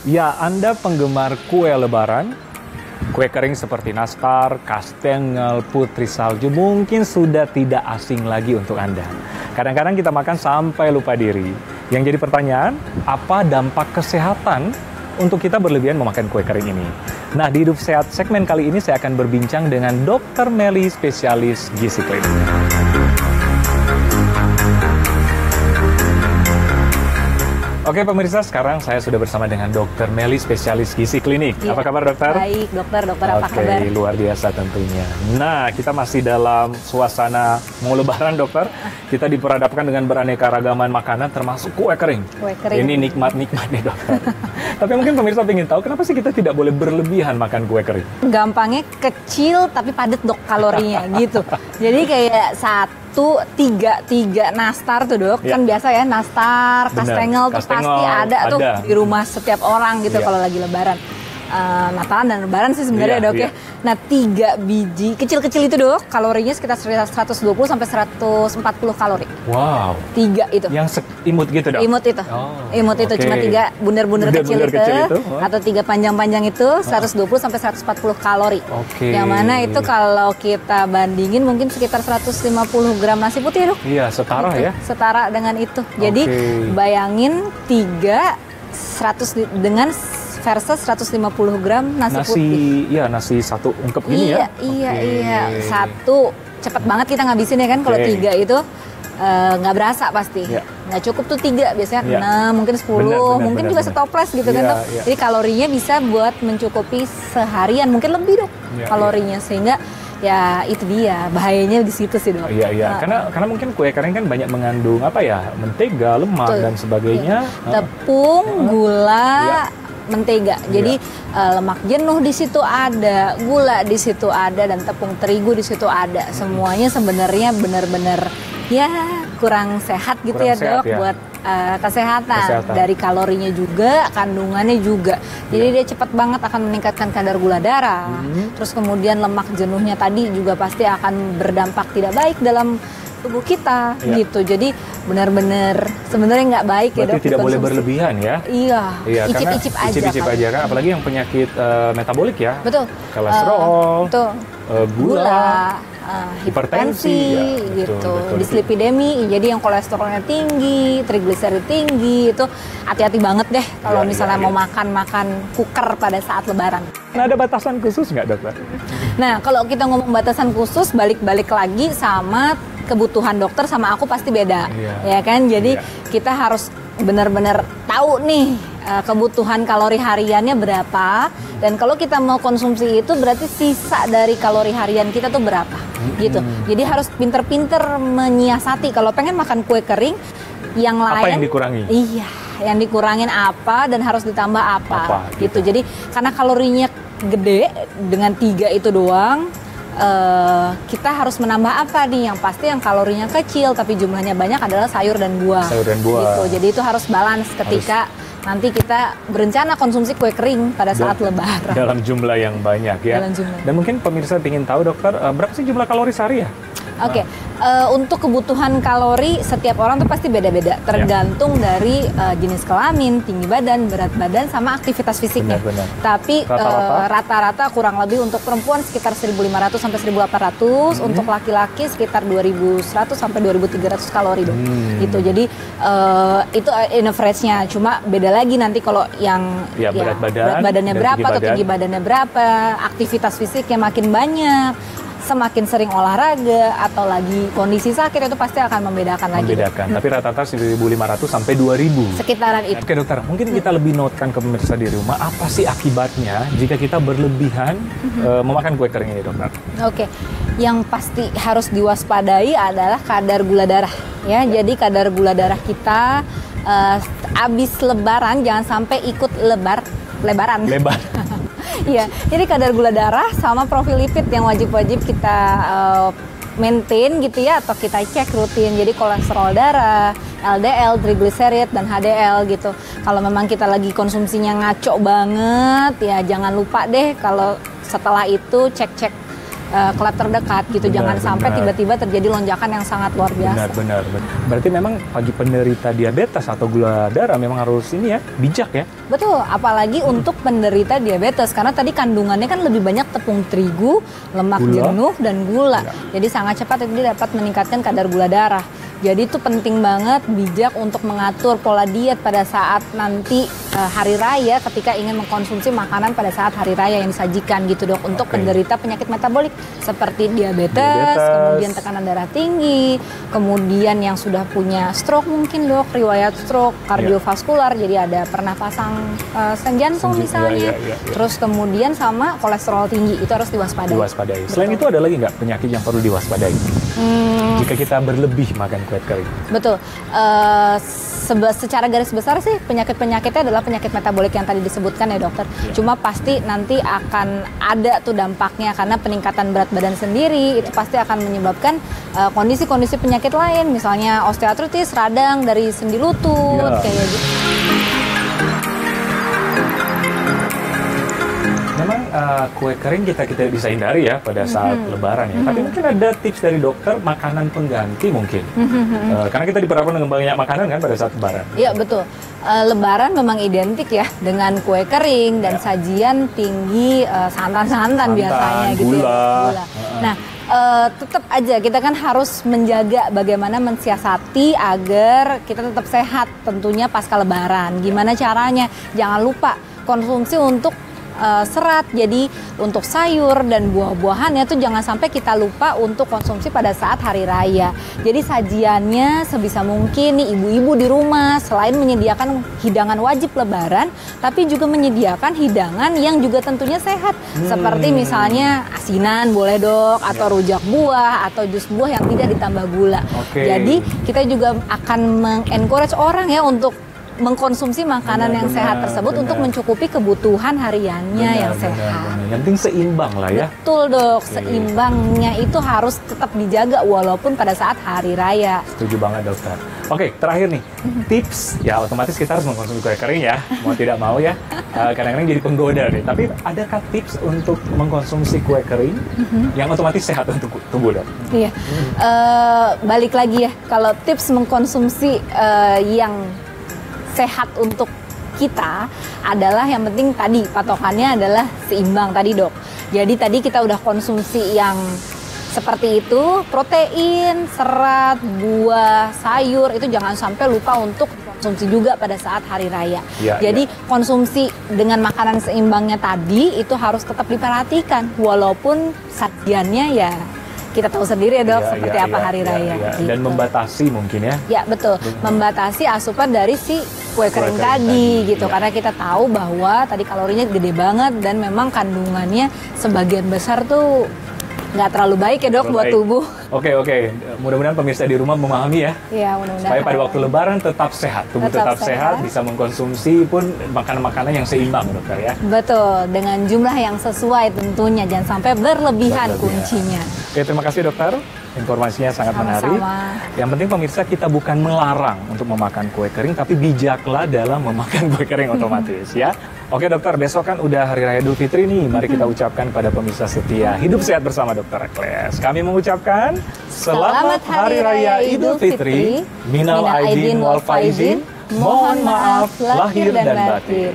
Ya, Anda penggemar kue lebaran, kue kering seperti nastar, kastengel, putri salju mungkin sudah tidak asing lagi untuk Anda. Kadang-kadang kita makan sampai lupa diri. Yang jadi pertanyaan, apa dampak kesehatan untuk kita berlebihan memakan kue kering ini? Nah, di Hidup Sehat segmen kali ini saya akan berbincang dengan Dr. Melly, spesialis gizi klinik. Oke pemirsa, sekarang saya sudah bersama dengan Dr. Melly, spesialis gizi klinik. Ya, apa kabar dokter? Baik dokter, apa kabar? Oke, luar biasa tentunya. Nah, kita masih dalam suasana mau lebaran dokter. Kita diperhadapkan dengan beraneka ragaman makanan termasuk kue kering. Kue kering. Ini nikmat-nikmat nih dokter. Tapi mungkin pemirsa ingin tahu kenapa sih kita tidak boleh berlebihan makan kue kering? Gampangnya kecil tapi padat dok kalorinya gitu. Jadi kayak tiga nastar tuh dok, kan biasa ya nastar, kastengel tuh pasti ada tuh di rumah setiap orang gitu kalau lagi lebaran. Natalan dan lebaran sih sebenarnya dok ya. Nah 3 biji kecil-kecil itu dok, kalorinya sekitar 120 sampai 140 kalori. Wow. 3 itu. Yang imut gitu dok? Imut itu. Imut itu cuma 3 bundar-bundar kecil itu. Atau 3 panjang-panjang itu 120 sampai 140 kalori. Yang mana itu kalau kita bandingin mungkin sekitar 150 gram nasi putih dok. Iya, setara gitu. Ya. Setara dengan itu. Jadi bayangin 100 dengan versus 150 gram nasi putih. Iya, nasi satu ungkep ini ya? Iya. Satu, cepet banget kita ngabisin ya kan. Kalau 3 itu nggak berasa pasti. Nggak cukup tuh 3, biasanya 6, mungkin 10, mungkin juga setoples gitu kan dok. Jadi kalorinya bisa buat mencukupi seharian, mungkin lebih dok kalorinya. Sehingga ya itu dia, bahayanya di situ sih dok. Iya. Karena mungkin kue kering kan banyak mengandung mentega, lemak dan sebagainya. Tepung, gula, mentega. Jadi lemak jenuh di situ ada, gula di situ ada, dan tepung terigu di situ ada. Semuanya sebenarnya benar-benar ya kurang sehat gitu ya dok buat kesehatan. Dari kalorinya juga, kandungannya juga. Jadi dia cepat banget akan meningkatkan kadar gula darah. Terus kemudian lemak jenuhnya tadi juga pasti akan berdampak tidak baik dalam tubuh kita gitu. Jadi benar-benar sebenarnya nggak baik. Berarti ya dok. Tidak boleh berlebihan ya? Iya. Icip-icip aja. Icip-icip aja kan. Apalagi yang penyakit metabolik ya. Betul. Kolesterol. Gula. Hipertensi gitu, dislipidemi, jadi yang kolesterolnya tinggi, trigliserid tinggi, itu hati-hati banget deh kalau misalnya mau makan kuker pada saat lebaran. Nah, ada batasan khusus nggak dokter? Nah, kalau kita ngomong batasan khusus, balik-balik lagi sama kebutuhan dokter sama aku pasti beda, ya kan? Jadi kita harus benar-benar tahu nih kebutuhan kalori hariannya berapa, dan kalau kita mau konsumsi itu berarti sisa dari kalori harian kita tuh berapa gitu. Jadi harus pinter-pinter menyiasati. Kalau pengen makan kue kering, yang lain apa yang dikurangi? Iya, yang dikurangin apa dan harus ditambah apa gitu. Jadi karena kalorinya gede dengan 3 itu doang, kita harus menambah apa nih? Yang pasti yang kalorinya kecil tapi jumlahnya banyak adalah sayur dan buah. Gitu. Jadi itu harus balance ketika nanti kita berencana konsumsi kue kering pada saat lebaran. Dalam jumlah yang banyak ya. Dan mungkin pemirsa ingin tahu dokter, berapa sih jumlah kalori sehari ya? Oke, untuk kebutuhan kalori setiap orang tuh pasti beda-beda, tergantung dari jenis kelamin, tinggi badan, berat badan, sama aktivitas fisiknya. Tapi rata-rata kurang lebih untuk perempuan sekitar 1.500 sampai 1.800, untuk laki-laki sekitar 2.100 sampai 2.300 kalori dong. Gitu. Jadi itu in average-nya. Cuma beda lagi nanti kalau yang berat badannya berapa atau tinggi badannya berapa, aktivitas fisiknya makin banyak, semakin sering olahraga atau lagi kondisi sakit, itu pasti akan membedakan lagi. Tapi rata-rata 1.500 sampai 2.000. Sekitaran itu. Oke dokter, mungkin kita lebih notekan ke pemirsa di rumah, apa sih akibatnya jika kita berlebihan memakan kue kering ini dokter? Oke, yang pasti harus diwaspadai adalah kadar gula darah. Ya, jadi kadar gula darah kita abis lebaran jangan sampai ikut lebaran. Iya, jadi kadar gula darah sama profil lipid yang wajib-wajib kita maintain gitu ya, atau kita cek rutin. Jadi kolesterol darah, LDL, trigliserid, dan HDL gitu. Kalau memang kita lagi konsumsinya ngaco banget, ya jangan lupa deh kalau setelah itu cek-cek klub terdekat gitu. Jangan sampai tiba-tiba terjadi lonjakan yang sangat luar biasa. Benar. Berarti memang bagi penderita diabetes atau gula darah memang harus ini ya, bijak ya. Betul, apalagi untuk penderita diabetes karena tadi kandungannya kan lebih banyak tepung terigu, lemak jenuh dan gula. Jadi sangat cepat itu dapat meningkatkan kadar gula darah. Jadi itu penting banget bijak untuk mengatur pola diet pada saat nanti hari raya ketika ingin mengkonsumsi makanan pada saat hari raya yang disajikan gitu dok. Untuk penderita penyakit metabolik seperti diabetes, kemudian tekanan darah tinggi, kemudian yang sudah punya stroke mungkin dok, riwayat stroke, kardiovaskular, jadi ada pernah pasang stent jantung misalnya. Terus kemudian sama kolesterol tinggi itu harus diwaspadai. Selain itu ada lagi nggak penyakit yang perlu diwaspadai? Jika kita berlebih makan kue kering. Betul. Secara garis besar sih penyakit-penyakitnya adalah penyakit metabolik yang tadi disebutkan ya dokter. Cuma pasti nanti akan ada tuh dampaknya karena peningkatan berat badan sendiri itu pasti akan menyebabkan kondisi-kondisi penyakit lain, misalnya osteoartritis, radang dari sendi lutut kayak gitu. Memang kue kering kita bisa hindari ya pada saat Lebaran ya. Tapi mungkin ada tips dari dokter makanan pengganti mungkin. Karena kita diperhadapkan dengan banyak makanan kan pada saat Lebaran. Iya betul. Lebaran memang identik ya dengan kue kering dan sajian tinggi santan biasanya gitu ya. Gula. Nah tetap aja kita kan harus menjaga bagaimana mensiasati agar kita tetap sehat tentunya pasca Lebaran. Gimana caranya? Jangan lupa konsumsi untuk serat, jadi untuk sayur dan buah-buahannya tuh jangan sampai kita lupa untuk konsumsi pada saat hari raya. Jadi sajiannya sebisa mungkin nih ibu-ibu di rumah selain menyediakan hidangan wajib Lebaran, tapi juga menyediakan hidangan yang juga tentunya sehat. Seperti misalnya asinan boleh dok, atau rujak buah, atau jus buah yang tidak ditambah gula. Jadi kita juga akan mengencourage orang ya untuk mengkonsumsi makanan yang sehat tersebut untuk mencukupi kebutuhan hariannya yang sehat. Yang penting seimbang lah ya. Betul dok, seimbangnya itu harus tetap dijaga walaupun pada saat hari raya. Setuju banget dokter. Oke, terakhir nih, tips ya otomatis kita harus mengkonsumsi kue kering ya, mau tidak mau ya. Kadang-kadang jadi penggoda nih. Tapi adakah tips untuk mengkonsumsi kue kering yang otomatis sehat untuk tubuh dok? Iya, balik lagi ya, kalau tips mengkonsumsi yang sehat untuk kita adalah yang penting tadi patokannya adalah seimbang tadi dok. Jadi tadi kita udah konsumsi yang seperti itu, protein, serat, buah, sayur itu jangan sampai lupa untuk konsumsi juga pada saat hari raya. Jadi konsumsi dengan makanan seimbangnya tadi itu harus tetap diperhatikan walaupun sajiannya ya kita tahu sendiri ya dok seperti apa hari raya. Gitu. Dan membatasi mungkin ya. Ya betul, membatasi asupan dari si kue kering tadi gitu. Karena kita tahu bahwa tadi kalorinya gede banget dan memang kandungannya sebagian besar tuh nggak terlalu baik ya dok buat tubuh. Oke. Mudah-mudahan pemirsa di rumah memahami ya. Iya mudah-mudahan. Supaya pada waktu Lebaran tetap sehat, tubuh tetap sehat, bisa mengkonsumsi pun makanan-makanan yang seimbang dokter ya. Betul, dengan jumlah yang sesuai tentunya, jangan sampai berlebihan kuncinya. Oke, terima kasih dokter. Informasinya sangat menarik. Yang penting pemirsa kita bukan melarang untuk memakan kue kering, tapi bijaklah dalam memakan kue kering otomatis ya. Oke dokter, besok kan udah Hari Raya Idul Fitri nih. Mari kita ucapkan pada pemirsa setia, hidup sehat bersama Dokter Ekles. Kami mengucapkan Selamat Hari Raya Idul Fitri. Minal aidin wal faizin. Mohon maaf lahir dan batin.